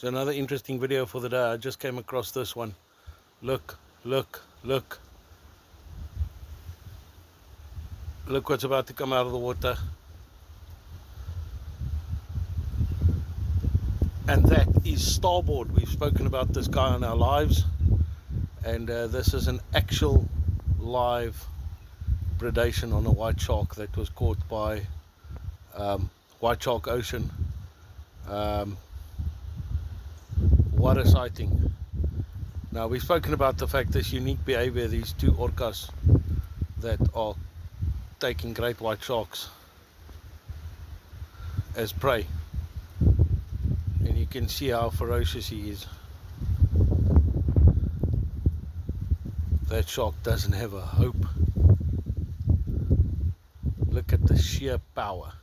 So another interesting video for the day. I just came across this one. Look, look, look. Look what's about to come out of the water. And that is starboard. We've spoken about this guy on our lives. And this is an actual live predation on a white shark that was caught by White Shark Ocean. What a sighting. Now, we've spoken about the fact this unique behavior, these two orcas that are taking great white sharks as prey. And you can see how ferocious he is. That shark doesn't have a hope. Look at the sheer power.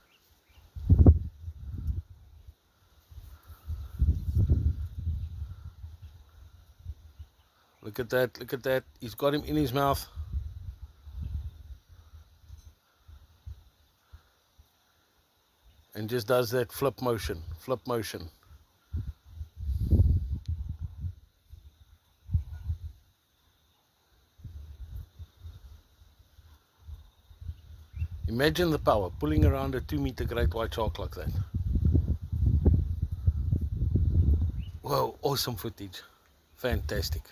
Look at that, look at that. He's got him in his mouth. And just does that flip motion, flip motion. Imagine the power, pulling around a 2-meter great white shark like that. Whoa, awesome footage. Fantastic.